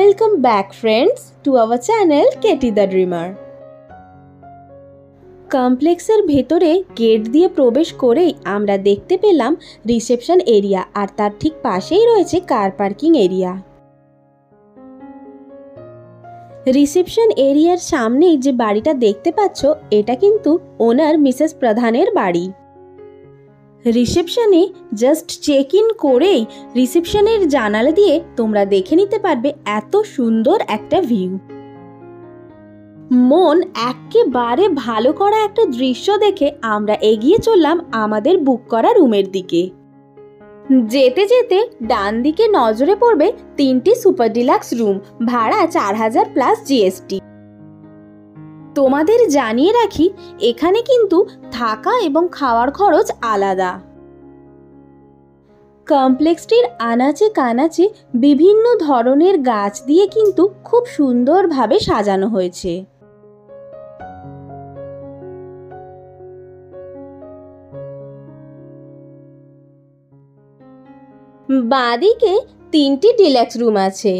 Welcome back friends to our channel Katy the Dreamer. কমপ্লেক্সের ভেতরে gate দিয়ে প্রবেশ করেই আমরা দেখতে পেলাম রিসেপশন এরিয়া, আর তার ঠিক পাশেই রয়েছে কার পার্কিং এরিয়া। রিসেপশন এরিয়ার সামনেই যে বাড়িটা দেখতে পাচ্ছ, এটা কিন্তু ওনার মিসেস প্রধানের বাড়ি। রিসেপশনে জাস্ট চেক ইন করেই রিসেপশনের জানালা দিয়ে তোমরা দেখে নিতে পারবে এত সুন্দর একটা ভিউ। মন একেবারে ভালো করা একটা দৃশ্য দেখে আমরা এগিয়ে চললাম আমাদের বুক করা রুমের দিকে। যেতে যেতে ডান দিকে নজরে পড়বে 3টি সুপার ডিলাক্স রুম, ভাড়া 4000 প্লাস জিএসটি। তোমাদের জানিয়ে রাখি, এখানে কিন্তু থাকা এবং খাওয়ার খরচ আলাদা। কমপ্লেক্সটির আনাচে কানাচে বিভিন্ন ধরনের গাছ দিয়ে কিন্তু খুব সুন্দরভাবে সাজানো হয়েছে। বাঁদিকে 3টি ডিলাক্স রুম আছে,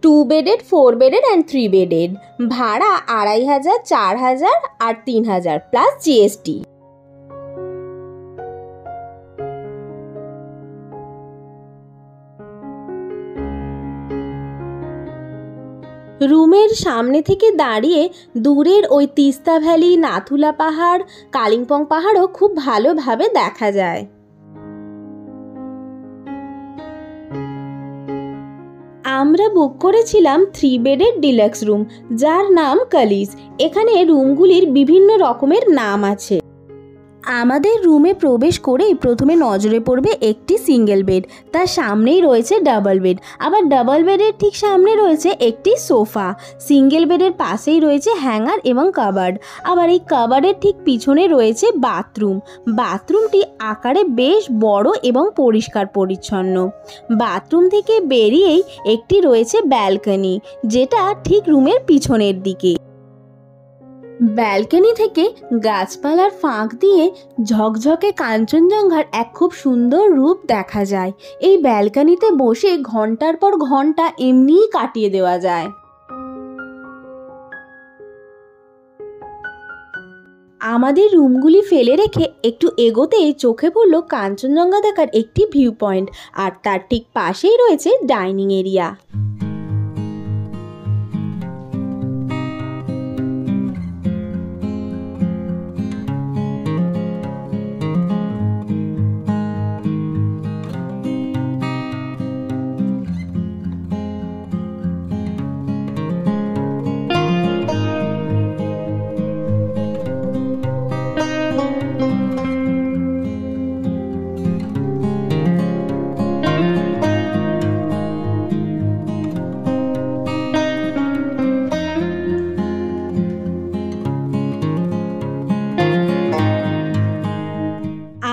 2 বেডেড, 4 বেডেড অ্যান্ড 3 বেডেড, ভাড়া 2500, 4000 আর 3000 প্লাস জিএসটি। রুমের সামনে থেকে দাঁড়িয়ে দূরের ওই তিস্তা ভ্যালি, নাথুলা পাহাড়, কালিম্পং পাহাড়ও খুব ভালোভাবে দেখা যায়। আমরা বুক করেছিলাম 3 বেডের ডিলাক্স রুম, যার নাম কালিস। এখানে রুমগুলির বিভিন্ন রকমের নাম আছে। আমাদের রুমে প্রবেশ করেই প্রথমে নজরে পড়বে একটি সিঙ্গেল বেড, তার সামনেই রয়েছে ডাবল বেড, আবার ডাবল বেডের ঠিক সামনে রয়েছে একটি সোফা। সিঙ্গেল বেডের পাশেই রয়েছে হ্যাঙ্গার এবং কাবার্ড, আবার এই কাবার্ডের ঠিক পিছনে রয়েছে বাথরুম। বাথরুমটি আকারে বেশ বড় এবং পরিষ্কার পরিচ্ছন্ন। বাথরুম থেকে বেরিয়েই একটি রয়েছে ব্যালকনি, যেটা ঠিক রুমের পিছনের দিকে। ব্যালকনি থেকে গাছপালার ফাঁক দিয়ে ঝকঝকে কাঞ্চনজঙ্ঘার এক খুব সুন্দর রূপ দেখা যায়। এই ব্যালকনিতে বসে ঘন্টার পর ঘন্টা এমনিই কাটিয়ে দেওয়া যায়। আমাদের রুমগুলি ফেলে রেখে একটু এগোতেই চোখে পড়ল কাঞ্চনজঙ্ঘা দেখার একটি ভিউ পয়েন্ট, আর তার ঠিক পাশেই রয়েছে ডাইনিং এরিয়া।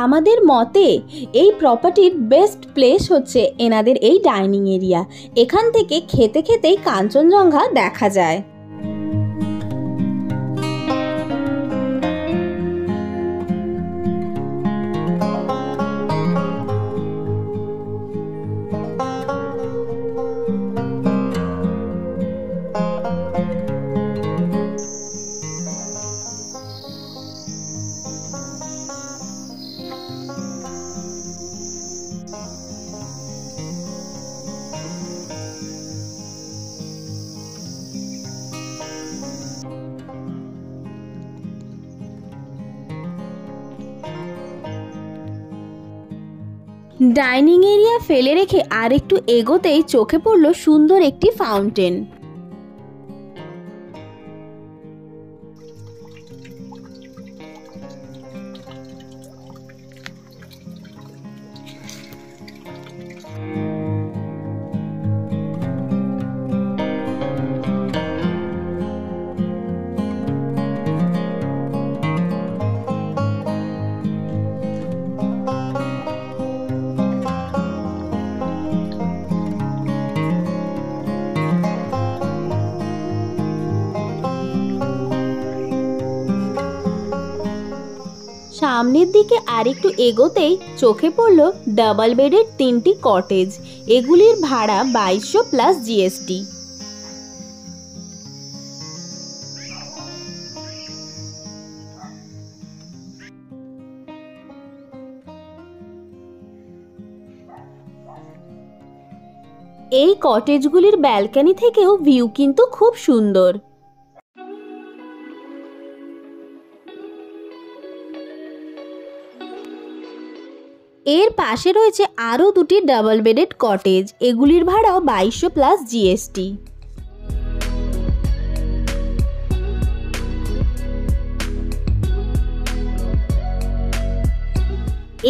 আমাদের মতে এই প্রপার্টির বেস্ট প্লেস হচ্ছে এনাদের এই ডাইনিং এরিয়া। এখান থেকে খেতে খেতেই কাঞ্চনজঙ্ঘা দেখা যায়। ডাইনিং এরিয়া ফেলে রেখে আর একটু এগোতেই চোখে পড়ল সুন্দর একটি ফাউন্টেন। সামনের দিকে আরেকটু এগোতেই চোখে পড়ল ডাবল বেডের 3টি কটেজ। এগুলির ভাড়া 2200 প্লাস জিএসটি। এই কটেজগুলির ব্যালকনি থেকেও ভিউ কিন্তু খুব সুন্দর। এর পাশে রয়েছে আরও দুটি ডাবল বেডেড কটেজ, এগুলির ভাড়াও 2200 প্লাস জিএসটি।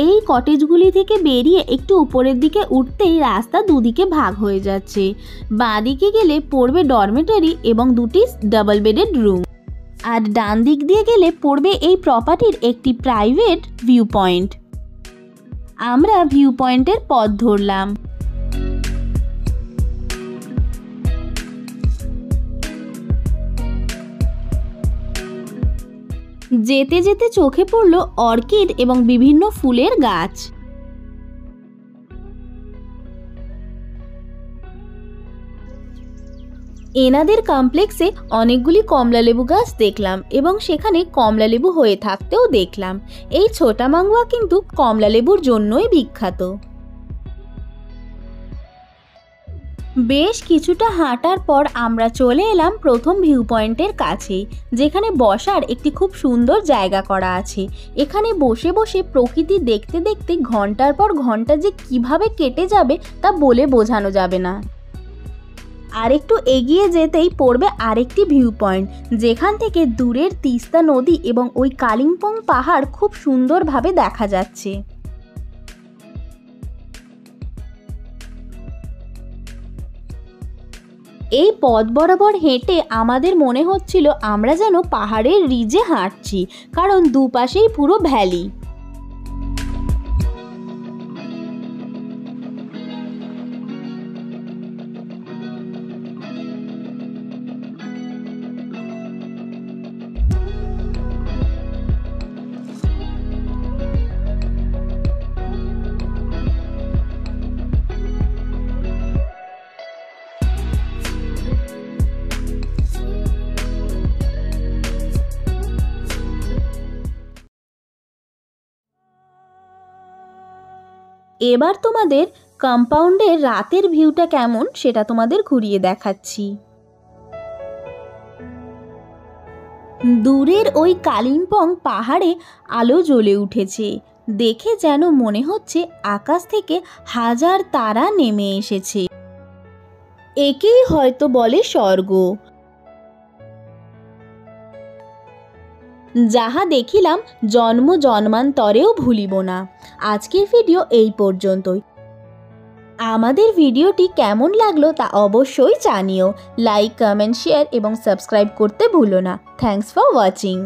এই কটেজগুলি থেকে বেরিয়ে একটু উপরের দিকে উঠতেই রাস্তা দুদিকে ভাগ হয়ে যাচ্ছে। বাঁ দিকে গেলে পড়বে ডরমেটরি এবং দুটি ডাবল বেডেড রুম, আর ডান দিক দিয়ে গেলে পড়বে এই প্রপার্টির একটি প্রাইভেট ভিউ পয়েন্ট। আমরা ভিউ পয়েন্টের পথ ধরলাম। যেতে যেতে চোখে পড়ল অর্কিড এবং বিভিন্ন ফুলের গাছ। এনাদের কমপ্লেক্সে অনেকগুলি কমলালেবু গাছ দেখলাম এবং সেখানে কমলালেবু হয়ে থাকতেও দেখলাম। এই ছোটা মাঙ্গুয়া কিন্তু কমলালেবুর জন্যই বিখ্যাত। বেশ কিছুটা হাঁটার পর আমরা চলে এলাম প্রথম ভিউ পয়েন্টের কাছে, যেখানে বসার একটি খুব সুন্দর জায়গা করা আছে। এখানে বসে বসে প্রকৃতি দেখতে দেখতে ঘন্টার পর ঘন্টা যে কিভাবে কেটে যাবে তা বলে বোঝানো যাবে না। আর একটু এগিয়ে যেতেই পড়বে আরেকটি ভিউ পয়েন্ট, যেখান থেকে দূরের তিস্তা নদী এবং ওই কালিম্পং পাহাড় খুব সুন্দরভাবে দেখা যাচ্ছে। এই পথ বরাবর হেঁটে আমাদের মনে হচ্ছিল আমরা যেন পাহাড়ের রিজে হাঁটছি, কারণ দুপাশেই পুরো ভ্যালি। এবার তোমাদের কম্পাউন্ডের রাতের ভিউটা কেমন সেটা তোমাদের ঘুরিয়ে দেখাচ্ছি। দূরের ওই কালিম্পং পাহাড়ে আলো জ্বলে উঠেছে, দেখে যেন মনে হচ্ছে আকাশ থেকে হাজার তারা নেমে এসেছে। একেই হয়তো বলে স্বর্গ। যাহা দেখিলাম জন্ম জন্মান্তরেও ভুলিব না। আজকের ভিডিও এই পর্যন্তই। আমাদের ভিডিওটি কেমন লাগলো তা অবশ্যই জানিও। লাইক, কমেন্ট, শেয়ার এবং সাবস্ক্রাইব করতে ভুলো না। Thanks for watching.